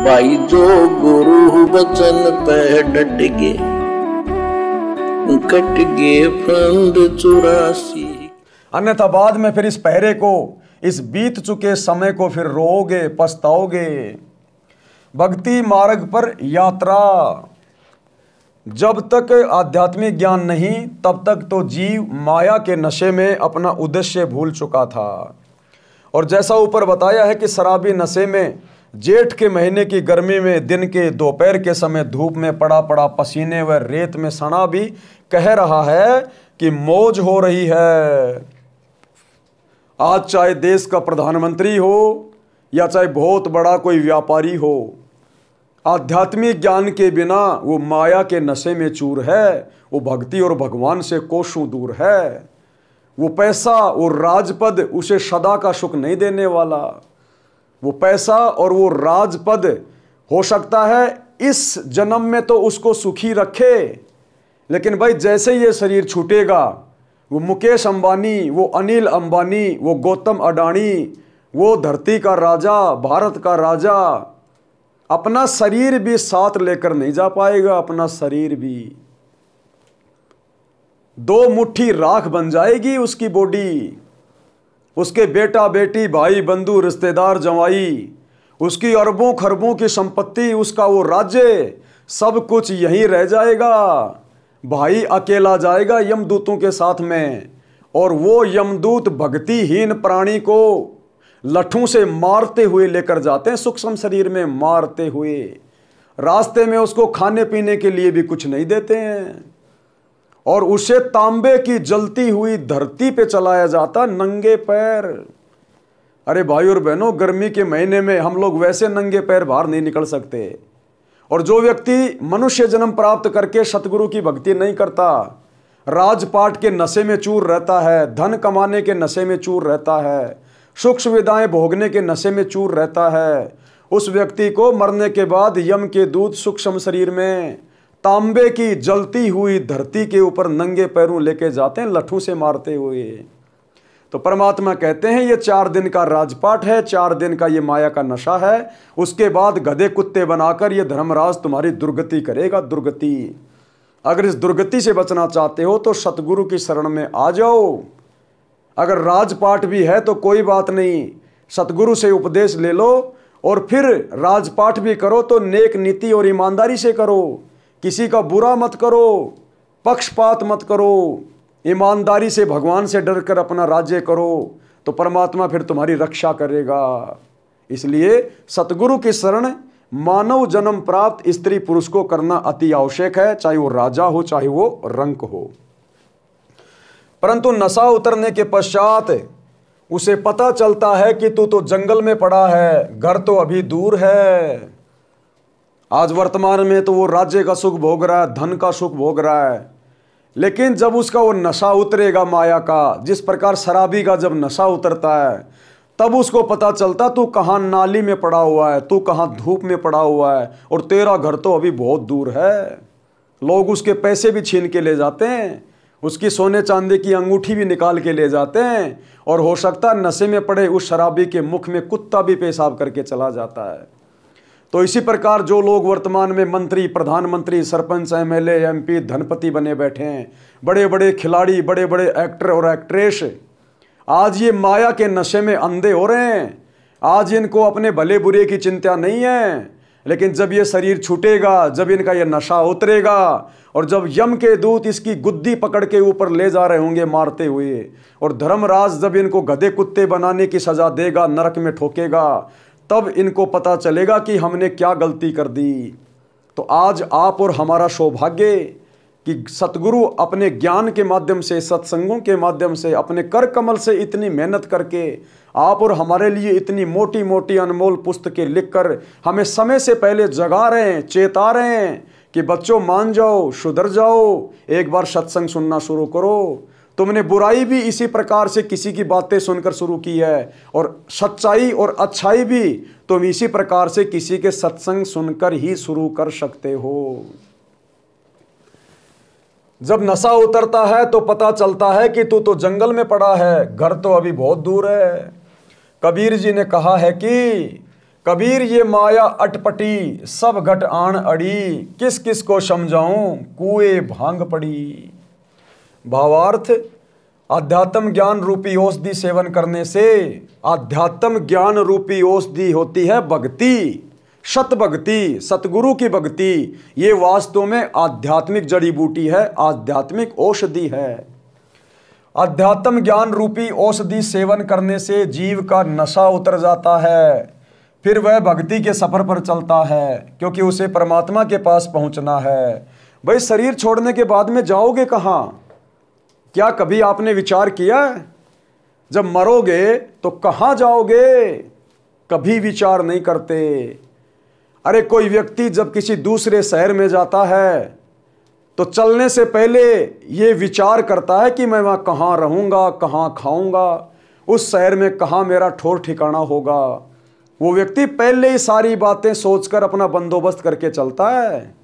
भाई जो गुरु वचन पे डट गे, कट गे फंद 84। अन्यथा बाद में फिर इस पहरे को, इस बीत चुके समय को फिर रोओगे, पछताओगे। भक्ति मार्ग पर यात्रा, जब तक आध्यात्मिक ज्ञान नहीं तब तक तो जीव माया के नशे में अपना उद्देश्य भूल चुका था। और जैसा ऊपर बताया है कि शराबी नशे में जेठ के महीने की गर्मी में दिन के दोपहर के समय धूप में पड़ा पड़ा पसीने व रेत में सना भी कह रहा है कि मौज हो रही है। आज चाहे देश का प्रधानमंत्री हो या चाहे बहुत बड़ा कोई व्यापारी हो, आध्यात्मिक ज्ञान के बिना वो माया के नशे में चूर है। वो भक्ति और भगवान से कोसों दूर है। वो पैसा और राजपद उसे सदा का सुख नहीं देने वाला। वो पैसा और वो राजपद हो सकता है इस जन्म में तो उसको सुखी रखे, लेकिन भाई जैसे ये शरीर छूटेगा, वो मुकेश अंबानी, वो अनिल अंबानी, वो गौतम अडानी, वो धरती का राजा, भारत का राजा, अपना शरीर भी साथ लेकर नहीं जा पाएगा। अपना शरीर भी 2 मुट्ठी राख बन जाएगी उसकी बॉडी। उसके बेटा बेटी, भाई बंधु, रिश्तेदार, जवाई, उसकी अरबों खरबों की संपत्ति, उसका वो राज्य, सब कुछ यहीं रह जाएगा। भाई अकेला जाएगा यमदूतों के साथ में। और वो यमदूत भक्तिहीन प्राणी को लठों से मारते हुए लेकर जाते हैं, सूक्ष्म शरीर में मारते हुए। रास्ते में उसको खाने पीने के लिए भी कुछ नहीं देते हैं और उसे तांबे की जलती हुई धरती पे चलाया जाता नंगे पैर। अरे भाई और बहनों, गर्मी के महीने में हम लोग वैसे नंगे पैर बाहर नहीं निकल सकते। और जो व्यक्ति मनुष्य जन्म प्राप्त करके सतगुरु की भक्ति नहीं करता, राजपाट के नशे में चूर रहता है, धन कमाने के नशे में चूर रहता है, सुख सुविधाएं भोगने के नशे में चूर रहता है, उस व्यक्ति को मरने के बाद यम के दूत सूक्ष्म शरीर में तांबे की जलती हुई धरती के ऊपर नंगे पैरों लेके जाते हैं, लठों से मारते हुए। तो परमात्मा कहते हैं ये 4 दिन का राजपाट है, 4 दिन का ये माया का नशा है। उसके बाद गधे कुत्ते बनाकर ये धर्मराज तुम्हारी दुर्गति करेगा, दुर्गति। अगर इस दुर्गति से बचना चाहते हो तो सतगुरु की शरण में आ जाओ। अगर राजपाट भी है तो कोई बात नहीं, सतगुरु से उपदेश ले लो और फिर राजपाट भी करो तो नेक नीति और ईमानदारी से करो। किसी का बुरा मत करो, पक्षपात मत करो, ईमानदारी से भगवान से डरकर अपना राज्य करो, तो परमात्मा फिर तुम्हारी रक्षा करेगा। इसलिए सतगुरु की शरण मानव जन्म प्राप्त स्त्री पुरुष को करना अति आवश्यक है, चाहे वो राजा हो चाहे वो रंक हो। परंतु नशा उतरने के पश्चात उसे पता चलता है कि तू तो जंगल में पड़ा है, घर तो अभी दूर है। आज वर्तमान में तो वो राज्य का सुख भोग रहा है, धन का सुख भोग रहा है, लेकिन जब उसका वो नशा उतरेगा माया का, जिस प्रकार शराबी का जब नशा उतरता है तब उसको पता चलता तू कहाँ नाली में पड़ा हुआ है, तू कहाँ धूप में पड़ा हुआ है और तेरा घर तो अभी बहुत दूर है। लोग उसके पैसे भी छीन के ले जाते हैं, उसकी सोने चांदी की अंगूठी भी निकाल के ले जाते हैं और हो सकता है नशे में पड़े उस शराबी के मुख में कुत्ता भी पेशाब करके चला जाता है। तो इसी प्रकार जो लोग वर्तमान में मंत्री, प्रधानमंत्री, सरपंच, एमएलए, एमपी, धनपति बने बैठे हैं, बड़े बड़े खिलाड़ी, बड़े बड़े एक्टर और एक्ट्रेस, आज ये माया के नशे में अंधे हो रहे हैं। आज इनको अपने भले बुरे की चिंता नहीं है, लेकिन जब ये शरीर छूटेगा, जब इनका ये नशा उतरेगा और जब यम के दूत इसकी गुद्दी पकड़ के ऊपर ले जा रहे होंगे मारते हुए, और धर्मराज जब इनको गधे कुत्ते बनाने की सजा देगा, नरक में ठोकेगा, तब इनको पता चलेगा कि हमने क्या गलती कर दी। तो आज आप और हमारा सौभाग्य कि सतगुरु अपने ज्ञान के माध्यम से, सत्संगों के माध्यम से, अपने कर कमल से इतनी मेहनत करके आप और हमारे लिए इतनी मोटी मोटी अनमोल पुस्तकें लिखकर हमें समय से पहले जगा रहे हैं, चेता रहे हैं कि बच्चों मान जाओ, सुधर जाओ, एक बार सत्संग सुनना शुरू करो। तुमने बुराई भी इसी प्रकार से किसी की बातें सुनकर शुरू की है और सच्चाई और अच्छाई भी तुम इसी प्रकार से किसी के सत्संग सुनकर ही शुरू कर सकते हो। जब नशा उतरता है तो पता चलता है कि तू तो जंगल में पड़ा है, घर तो अभी बहुत दूर है। कबीर जी ने कहा है कि कबीर ये माया अटपटी, सब घट आन अड़ी, किस किस को समझाऊं कुएं भांग पड़ी। भावार्थ, आध्यात्म ज्ञान रूपी औषधि सेवन करने से, आध्यात्म ज्ञान रूपी औषधि होती है भक्ति, सत भक्ति, सतगुरु की भक्ति। ये वास्तव में आध्यात्मिक जड़ी बूटी है, आध्यात्मिक औषधि है। आध्यात्म ज्ञान रूपी औषधि सेवन करने से जीव का नशा उतर जाता है, फिर वह भक्ति के सफर पर चलता है, क्योंकि उसे परमात्मा के पास पहुंचना है। भाई शरीर छोड़ने के बाद में जाओगे कहाँ? क्या कभी आपने विचार किया? जब मरोगे तो कहाँ जाओगे? कभी विचार नहीं करते। अरे कोई व्यक्ति जब किसी दूसरे शहर में जाता है तो चलने से पहले ये विचार करता है कि मैं वहाँ कहाँ रहूँगा, कहाँ खाऊँगा, उस शहर में कहाँ मेरा ठौर ठिकाना होगा। वो व्यक्ति पहले ही सारी बातें सोचकर अपना बंदोबस्त करके चलता है।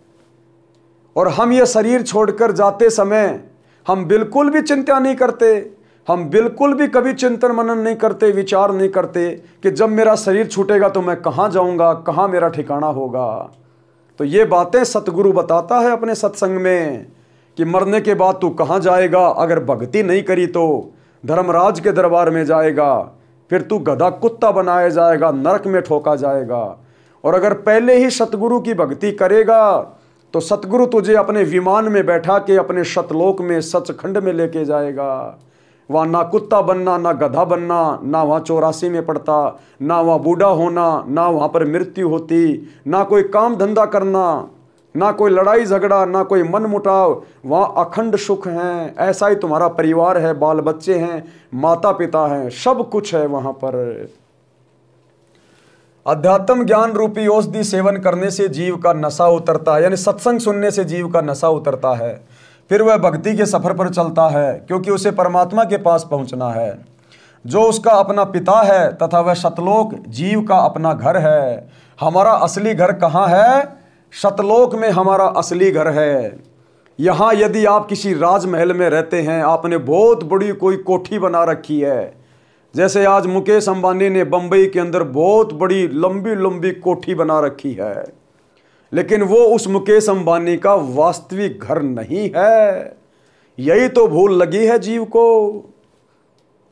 और हम ये शरीर छोड़कर जाते समय हम बिल्कुल भी चिंता नहीं करते, हम बिल्कुल भी कभी चिंतन मनन नहीं करते, विचार नहीं करते कि जब मेरा शरीर छूटेगा तो मैं कहाँ जाऊँगा, कहाँ मेरा ठिकाना होगा। तो ये बातें सतगुरु बताता है अपने सत्संग में कि मरने के बाद तू कहाँ जाएगा। अगर भक्ति नहीं करी तो धर्मराज के दरबार में जाएगा, फिर तू गधा कुत्ता बनाया जाएगा, नरक में ठोका जाएगा। और अगर पहले ही सतगुरु की भक्ति करेगा तो सतगुरु तुझे अपने विमान में बैठा के अपने सतलोक में, सचखंड में लेके जाएगा। वहाँ ना कुत्ता बनना, ना गधा बनना, ना वहाँ 84 में पड़ता, ना वहाँ बूढ़ा होना, ना वहाँ पर मृत्यु होती, ना कोई काम धंधा करना, ना कोई लड़ाई झगड़ा, ना कोई मन मुटाव। वहाँ अखंड सुख है। ऐसा ही तुम्हारा परिवार है, बाल बच्चे हैं, माता पिता हैं, सब कुछ है वहाँ पर। अध्यात्म ज्ञान रूपी औषधि सेवन करने से जीव का नशा उतरता है, यानी सत्संग सुनने से जीव का नशा उतरता है। फिर वह भक्ति के सफर पर चलता है, क्योंकि उसे परमात्मा के पास पहुंचना है, जो उसका अपना पिता है तथा वह सतलोक जीव का अपना घर है। हमारा असली घर कहाँ है? सतलोक में हमारा असली घर है। यहाँ यदि आप किसी राजमहल में रहते हैं, आपने बहुत बड़ी कोई कोठी बना रखी है, जैसे आज मुकेश अंबानी ने बंबई के अंदर बहुत बड़ी लंबी लंबी कोठी बना रखी है, लेकिन वो उस मुकेश अंबानी का वास्तविक घर नहीं है। यही तो भूल लगी है जीव को।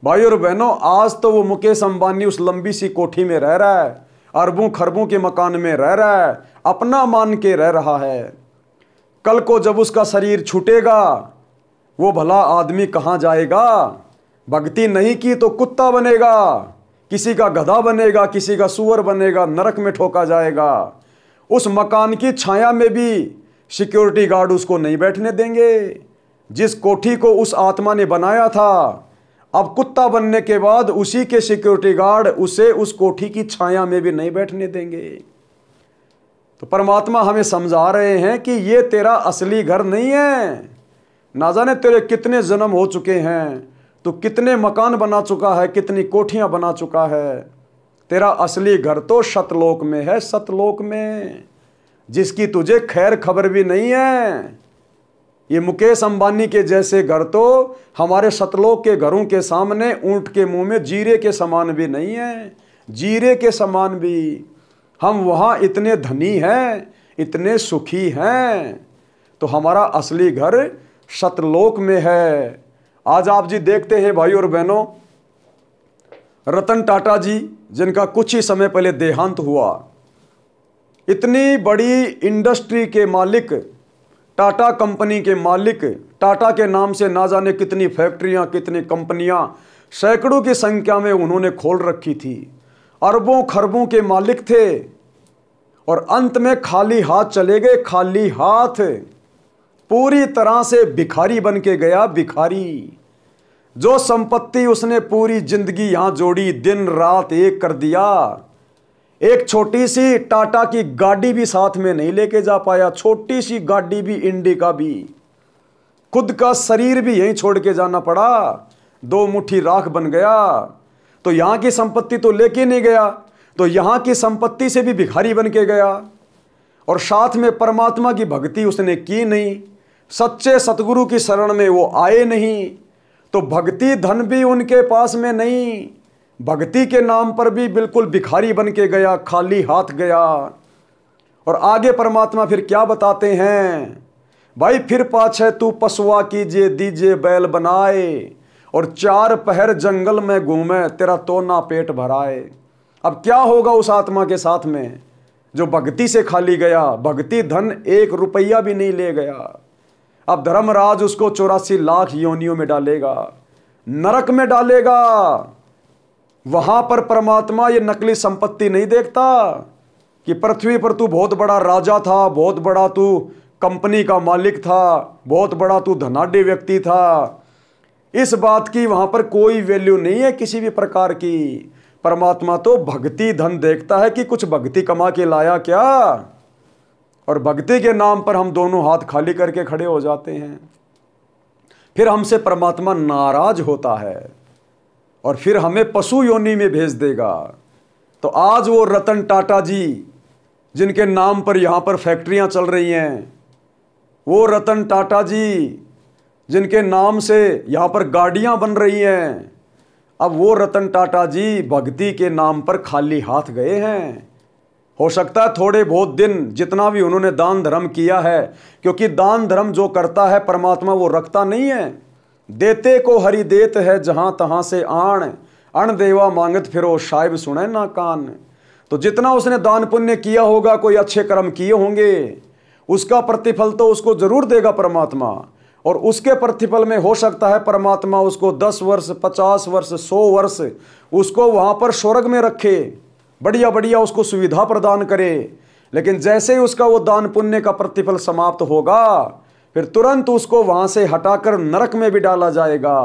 भाई और बहनों, आज तो वो मुकेश अंबानी उस लंबी सी कोठी में रह रहा है, अरबों खरबों के मकान में रह रहा है, अपना मान के रह रहा है। कल को जब उसका शरीर छूटेगा, वो भला आदमी कहाँ जाएगा? भक्ति नहीं की तो कुत्ता बनेगा, किसी का गधा बनेगा, किसी का सुअर बनेगा, नरक में ठोका जाएगा। उस मकान की छाया में भी सिक्योरिटी गार्ड उसको नहीं बैठने देंगे। जिस कोठी को उस आत्मा ने बनाया था, अब कुत्ता बनने के बाद उसी के सिक्योरिटी गार्ड उसे उस कोठी की छाया में भी नहीं बैठने देंगे। तो परमात्मा हमें समझा रहे हैं कि ये तेरा असली घर नहीं है। ना जाने तेरे कितने जन्म हो चुके हैं, तो कितने मकान बना चुका है, कितनी कोठियां बना चुका है। तेरा असली घर तो सतलोक में है, सतलोक में, जिसकी तुझे खैर खबर भी नहीं है। ये मुकेश अंबानी के जैसे घर तो हमारे सतलोक के घरों के सामने ऊंट के मुंह में जीरे के समान भी नहीं है, जीरे के समान भी। हम वहाँ इतने धनी हैं, इतने सुखी हैं, तो हमारा असली घर सतलोक में है। आज आप जी देखते हैं भाई और बहनों, रतन टाटा जी, जिनका कुछ ही समय पहले देहांत हुआ, इतनी बड़ी इंडस्ट्री के मालिक, टाटा कंपनी के मालिक, टाटा के नाम से ना जाने कितनी फैक्ट्रियां, कितनी कंपनियां, सैकड़ों की संख्या में उन्होंने खोल रखी थी। अरबों खरबों के मालिक थे, और अंत में खाली हाथ चले गए, खाली हाथ, पूरी तरह से भिखारी बन के गया, भिखारी। जो संपत्ति उसने पूरी जिंदगी यहां जोड़ी, दिन रात एक कर दिया। एक छोटी सी टाटा की गाड़ी भी साथ में नहीं लेके जा पाया, छोटी सी गाड़ी भी, इंडिका भी। खुद का शरीर भी यहीं छोड़ के जाना पड़ा, 2 मुट्ठी राख बन गया। तो यहां की संपत्ति तो लेके नहीं गया, तो यहां की संपत्ति से भी भिखारी बन के गया। और साथ में परमात्मा की भक्ति उसने की नहीं, सच्चे सतगुरु की शरण में वो आए नहीं, तो भक्ति धन भी उनके पास में नहीं, भक्ति के नाम पर भी बिल्कुल भिखारी बन के गया, खाली हाथ गया। और आगे परमात्मा फिर क्या बताते हैं, भाई फिर पाछे तू पशुआ कीजिए दीजिए बैल बनाए, और 4 पहर जंगल में घूमे तेरा तो ना पेट भराए। अब क्या होगा उस आत्मा के साथ में जो भक्ति से खाली गया? भक्ति धन 1 रुपया भी नहीं ले गया। अब धर्मराज उसको 84 लाख योनियों में डालेगा, नरक में डालेगा। वहां पर परमात्मा ये नकली संपत्ति नहीं देखता कि पृथ्वी पर तू बहुत बड़ा राजा था, बहुत बड़ा तू कंपनी का मालिक था, बहुत बड़ा तू धनाढ्य व्यक्ति था। इस बात की वहां पर कोई वैल्यू नहीं है किसी भी प्रकार की। परमात्मा तो भक्ति धन देखता है कि कुछ भक्ति कमा के लाया क्या, और भक्ति के नाम पर हम दोनों हाथ खाली करके खड़े हो जाते हैं। फिर हमसे परमात्मा नाराज होता है और फिर हमें पशु योनि में भेज देगा। तो आज वो रतन टाटा जी जिनके नाम पर यहाँ पर फैक्ट्रियाँ चल रही हैं, वो रतन टाटा जी जिनके नाम से यहाँ पर गाड़ियाँ बन रही हैं, अब वो रतन टाटा जी भक्ति के नाम पर खाली हाथ गए हैं। हो सकता है थोड़े बहुत दिन जितना भी उन्होंने दान धर्म किया है, क्योंकि दान धर्म जो करता है परमात्मा वो रखता नहीं है। देते को हरि देत है जहाँ तहाँ से आण, अण देवा मांगत फिरो शायब सुने ना कान। तो जितना उसने दान पुण्य किया होगा, कोई अच्छे कर्म किए होंगे, उसका प्रतिफल तो उसको जरूर देगा परमात्मा। और उसके प्रतिफल में हो सकता है परमात्मा उसको 10 वर्ष 50 वर्ष 100 वर्ष उसको वहाँ पर स्वर्ग में रखे, बढ़िया बढ़िया उसको सुविधा प्रदान करे। लेकिन जैसे ही उसका वो दान पुण्य का प्रतिफल समाप्त होगा, फिर तुरंत उसको वहाँ से हटाकर नरक में भी डाला जाएगा।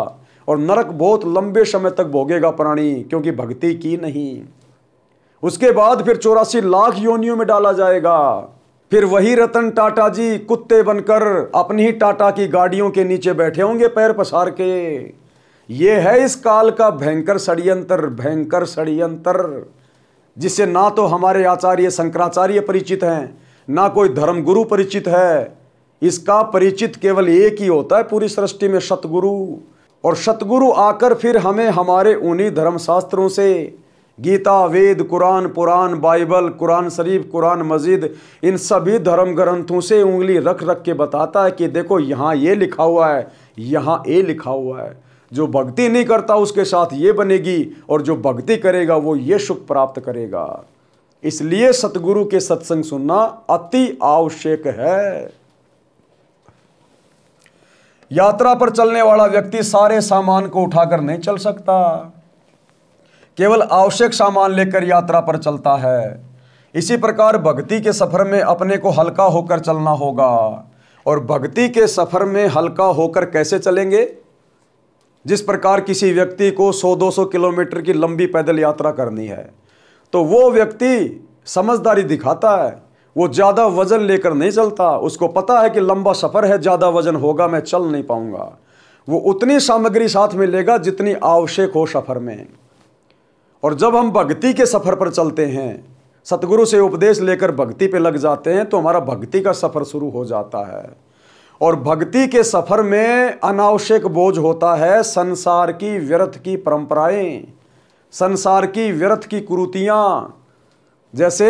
और नरक बहुत लंबे समय तक भोगेगा प्राणी, क्योंकि भक्ति की नहीं। उसके बाद फिर 84 लाख योनियों में डाला जाएगा। फिर वही रतन टाटा जी कुत्ते बनकर अपनी ही टाटा की गाड़ियों के नीचे बैठे होंगे पैर पसार के। ये है इस काल का भयंकर षड्यंत्र, भयंकर षड्यंत्र, जिससे ना तो हमारे आचार्य शंकराचार्य परिचित हैं, ना कोई धर्मगुरु परिचित है। इसका परिचित केवल एक ही होता है पूरी सृष्टि में, सतगुरु। और सतगुरु आकर फिर हमें हमारे उन्हीं धर्मशास्त्रों से, गीता, वेद, कुरान, पुराण, बाइबल, कुरान शरीफ, कुरान मजीद, इन सभी धर्म ग्रंथों से उंगली रख रख के बताता है कि देखो यहाँ ये लिखा हुआ है, यहाँ ये लिखा हुआ है। जो भक्ति नहीं करता उसके साथ ये बनेगी, और जो भक्ति करेगा वो ये सुख प्राप्त करेगा। इसलिए सतगुरु के सत्संग सुनना अति आवश्यक है। यात्रा पर चलने वाला व्यक्ति सारे सामान को उठाकर नहीं चल सकता, केवल आवश्यक सामान लेकर यात्रा पर चलता है। इसी प्रकार भक्ति के सफर में अपने को हल्का होकर चलना होगा। और भक्ति के सफर में हल्का होकर कैसे चलेंगे? जिस प्रकार किसी व्यक्ति को 100-200 किलोमीटर की लंबी पैदल यात्रा करनी है, तो वो व्यक्ति समझदारी दिखाता है, वो ज़्यादा वजन लेकर नहीं चलता। उसको पता है कि लंबा सफ़र है, ज़्यादा वजन होगा, मैं चल नहीं पाऊंगा। वो उतनी सामग्री साथ में लेगा जितनी आवश्यक हो सफ़र में। और जब हम भक्ति के सफ़र पर चलते हैं, सतगुरु से उपदेश लेकर भक्ति पे लग जाते हैं, तो हमारा भक्ति का सफ़र शुरू हो जाता है। और भक्ति के सफ़र में अनावश्यक बोझ होता है संसार की व्यर्थ की परंपराएं, संसार की व्यर्थ की कुरीतियाँ। जैसे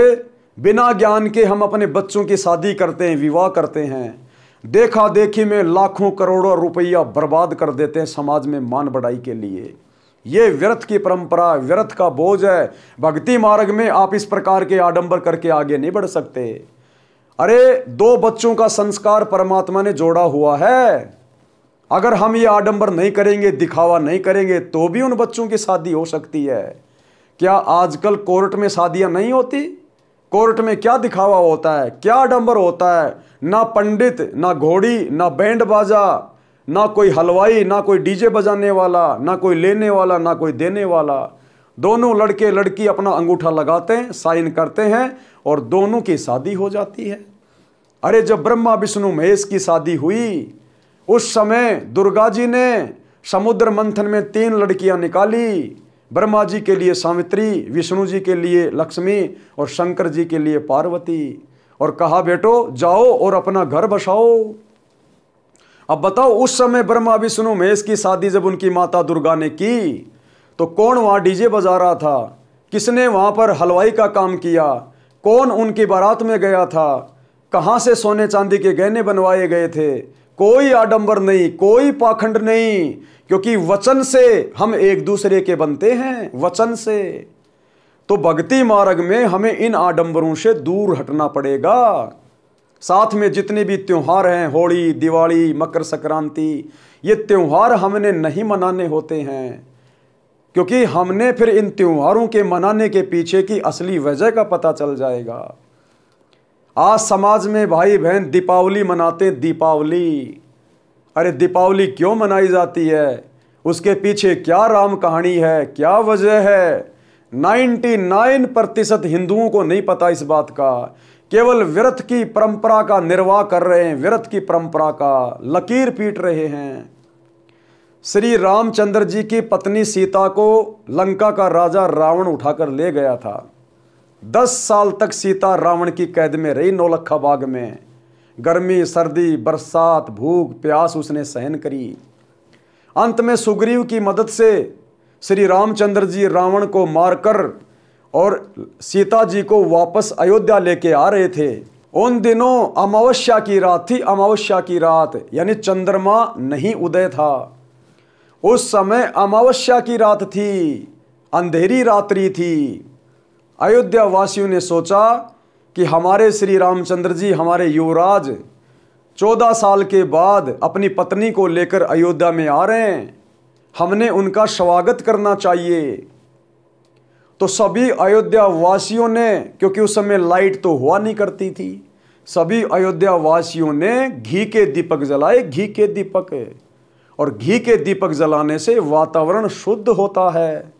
बिना ज्ञान के हम अपने बच्चों की शादी करते हैं, विवाह करते हैं, देखा देखी में लाखों करोड़ों रुपया बर्बाद कर देते हैं समाज में मान बढ़ाई के लिए। ये व्यर्थ की परंपरा, व्यर्थ का बोझ है। भक्ति मार्ग में आप इस प्रकार के आडंबर करके आगे नहीं बढ़ सकते। अरे 2 बच्चों का संस्कार परमात्मा ने जोड़ा हुआ है। अगर हम ये आडंबर नहीं करेंगे, दिखावा नहीं करेंगे, तो भी उन बच्चों की शादी हो सकती है। क्या आजकल कोर्ट में शादियां नहीं होती? कोर्ट में क्या दिखावा होता है, क्या आडंबर होता है? ना पंडित, ना घोड़ी, ना बैंड बाजा, ना कोई हलवाई, ना कोई डीजे बजाने वाला, ना कोई लेने वाला, ना कोई देने वाला। दोनों लड़के लड़की अपना अंगूठा लगाते हैं, साइन करते हैं, और दोनों की शादी हो जाती है। अरे जब ब्रह्मा विष्णु महेश की शादी हुई, उस समय दुर्गा जी ने समुद्र मंथन में 3 लड़कियां निकाली। ब्रह्मा जी के लिए सावित्री, विष्णु जी के लिए लक्ष्मी, और शंकर जी के लिए पार्वती। और कहा बेटो जाओ और अपना घर बसाओ। अब बताओ, उस समय ब्रह्मा विष्णु महेश की शादी जब उनकी माता दुर्गा ने की, तो कौन वहाँ डीजे बजा रहा था, किसने वहाँ पर हलवाई का काम किया, कौन उनकी बारात में गया था, कहाँ से सोने चांदी के गहने बनवाए गए थे। कोई आडंबर नहीं, कोई पाखंड नहीं, क्योंकि वचन से हम एक दूसरे के बनते हैं, वचन से। तो भक्ति मार्ग में हमें इन आडंबरों से दूर हटना पड़ेगा। साथ में जितने भी त्योहार हैं, होली, दिवाली, मकर संक्रांति, ये त्योहार हमने नहीं मनाने होते हैं, क्योंकि हमने फिर इन त्योहारों के मनाने के पीछे की असली वजह का पता चल जाएगा। आज समाज में भाई बहन दीपावली मनाते, दीपावली, अरे दीपावली क्यों मनाई जाती है, उसके पीछे क्या राम कहानी है, क्या वजह है। 99% हिंदुओं को नहीं पता इस बात का, केवल व्रत की परंपरा का निर्वाह कर रहे हैं, व्रत की परंपरा का लकीर पीट रहे हैं। श्री रामचंद्र जी की पत्नी सीता को लंका का राजा रावण उठाकर ले गया था। 10 साल तक सीता रावण की कैद में रही, नौलखा बाग में। गर्मी, सर्दी, बरसात, भूख, प्यास उसने सहन करी। अंत में सुग्रीव की मदद से श्री रामचंद्र जी रावण को मारकर और सीता जी को वापस अयोध्या लेके आ रहे थे। उन दिनों अमावस्या की रात थी, अमावस्या की रात, यानी चंद्रमा नहीं उदय था। उस समय अमावस्या की रात थी, अंधेरी रात्रि थी। अयोध्या वासियों ने सोचा कि हमारे श्री रामचंद्र जी, हमारे युवराज 14 साल के बाद अपनी पत्नी को लेकर अयोध्या में आ रहे हैं, हमने उनका स्वागत करना चाहिए। तो सभी अयोध्या वासियों ने, क्योंकि उस समय लाइट तो हुआ नहीं करती थी, सभी अयोध्या वासियों ने घी के दीपक जलाए, घी के दीपक। और घी के दीपक जलाने से वातावरण शुद्ध होता है।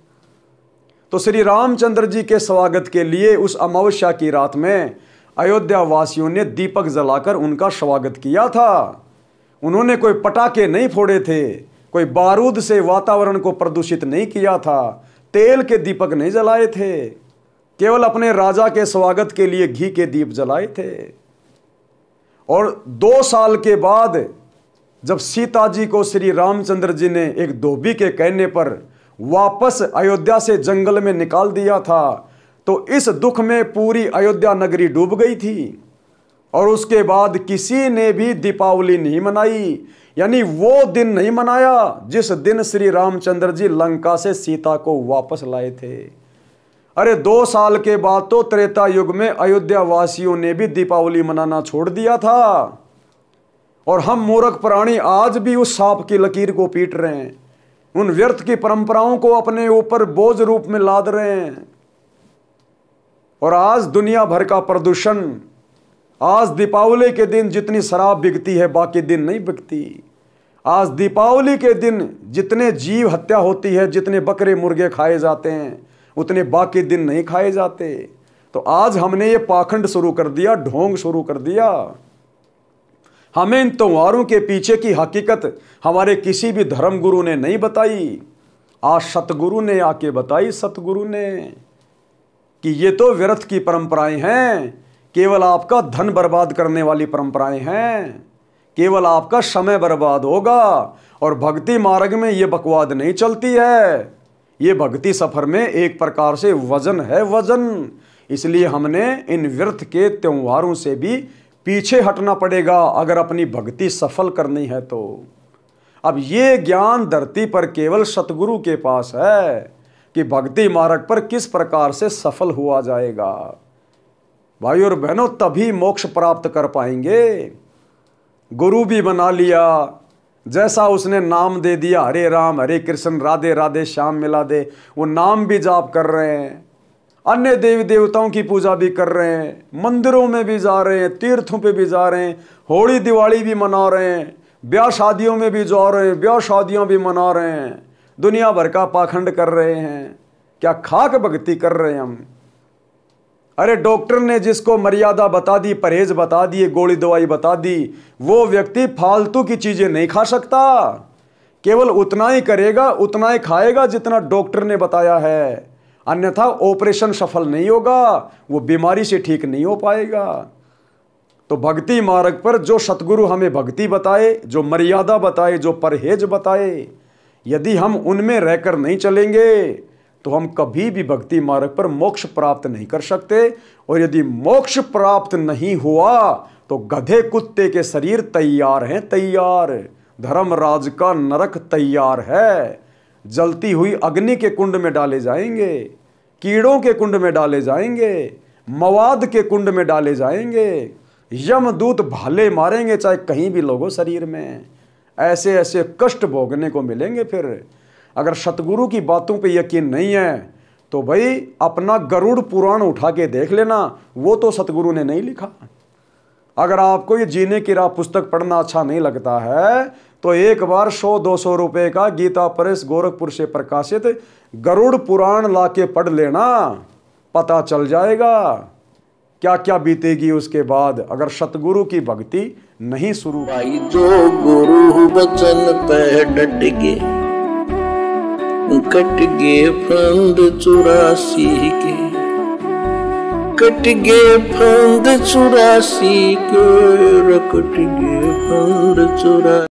तो श्री रामचंद्र जी के स्वागत के लिए उस अमावस्या की रात में अयोध्या वासियों ने दीपक जलाकर उनका स्वागत किया था। उन्होंने कोई पटाखे नहीं फोड़े थे, कोई बारूद से वातावरण को प्रदूषित नहीं किया था, तेल के दीपक नहीं जलाए थे, केवल अपने राजा के स्वागत के लिए घी के दीप जलाए थे। और 2 साल के बाद जब सीता जी को श्री रामचंद्र जी ने एक धोबी के कहने पर वापस अयोध्या से जंगल में निकाल दिया था, तो इस दुख में पूरी अयोध्या नगरी डूब गई थी। और उसके बाद किसी ने भी दीपावली नहीं मनाई, यानी वो दिन नहीं मनाया जिस दिन श्री रामचंद्र जी लंका से सीता को वापस लाए थे। अरे 2 साल के बाद तो त्रेता युग में अयोध्या वासियों ने भी दीपावली मनाना छोड़ दिया था। और हम मूर्ख प्राणी आज भी उस सांप की लकीर को पीट रहे हैं, उन व्यर्थ की परंपराओं को अपने ऊपर बोझ रूप में लाद रहे हैं। और आज दुनिया भर का प्रदूषण, आज दीपावली के दिन जितनी शराब बिकती है बाकी दिन नहीं बिकती। आज दीपावली के दिन जितने जीव हत्या होती है, जितने बकरे मुर्गे खाए जाते हैं, उतने बाकी दिन नहीं खाए जाते। तो आज हमने ये पाखंड शुरू कर दिया, ढोंग शुरू कर दिया। हमें इन त्योहारों के पीछे की हकीकत हमारे किसी भी धर्म गुरु ने नहीं बताई। आज सतगुरु ने आके बताई, सतगुरु ने, कि ये तो व्यर्थ की परंपराएं हैं, केवल आपका धन बर्बाद करने वाली परंपराएं हैं, केवल आपका समय बर्बाद होगा। और भक्ति मार्ग में ये बकवाद नहीं चलती है, ये भक्ति सफर में एक प्रकार से वजन है, वजन। इसलिए हमने इन व्यर्थ के त्योहारों से भी पीछे हटना पड़ेगा अगर अपनी भक्ति सफल करनी है तो। अब ये ज्ञान धरती पर केवल सतगुरु के पास है कि भक्ति मार्ग पर किस प्रकार से सफल हुआ जाएगा। भाई और बहनों, तभी मोक्ष प्राप्त कर पाएंगे। गुरु भी बना लिया, जैसा उसने नाम दे दिया, हरे राम हरे कृष्ण राधे राधे श्याम मिला दे, वो नाम भी जाप कर रहे हैं, अन्य देवी देवताओं की पूजा भी कर रहे हैं, मंदिरों में भी जा रहे हैं, तीर्थों पे भी जा रहे हैं, होली दिवाली भी मना रहे हैं, ब्याह शादियों में भी जा रहे हैं, ब्याह शादियां भी मना रहे हैं, दुनिया भर का पाखंड कर रहे हैं। क्या खाक भक्ति कर रहे हैं हम? अरे डॉक्टर ने जिसको मर्यादा बता दी, परहेज बता दिए, गोली दवाई बता दी, वो व्यक्ति फालतू की चीजें नहीं खा सकता, केवल उतना ही करेगा, उतना ही खाएगा जितना डॉक्टर ने बताया है, अन्यथा ऑपरेशन सफल नहीं होगा, वो बीमारी से ठीक नहीं हो पाएगा। तो भक्ति मार्ग पर जो सतगुरु हमें भक्ति बताए, जो मर्यादा बताए, जो परहेज बताए, यदि हम उनमें रहकर नहीं चलेंगे तो हम कभी भी भक्ति मार्ग पर मोक्ष प्राप्त नहीं कर सकते। और यदि मोक्ष प्राप्त नहीं हुआ तो गधे कुत्ते के शरीर तैयार हैं, तैयार। धर्मराज का नरक तैयार है। जलती हुई अग्नि के कुंड में डाले जाएंगे, कीड़ों के कुंड में डाले जाएंगे, मवाद के कुंड में डाले जाएंगे। यमदूत भाले मारेंगे चाहे कहीं भी लोगों शरीर में। ऐसे ऐसे कष्ट भोगने को मिलेंगे। फिर अगर सतगुरु की बातों पे यकीन नहीं है तो भाई अपना गरुड़ पुराण उठा के देख लेना, वो तो सतगुरु ने नहीं लिखा। अगर आपको ये जीने की राह पुस्तक पढ़ना अच्छा नहीं लगता है तो एक बार 100-200 रुपए का गीता प्रेस गोरखपुर से प्रकाशित गरुड़ पुराण लाके पढ़ लेना, पता चल जाएगा क्या क्या बीतेगी उसके बाद अगर सतगुरु की भक्ति नहीं शुरू। भाई जो गुरु बचन पे डट गे, कट गे फंद 84 के, कट गे फंद 84 के, कट गे फंद 84।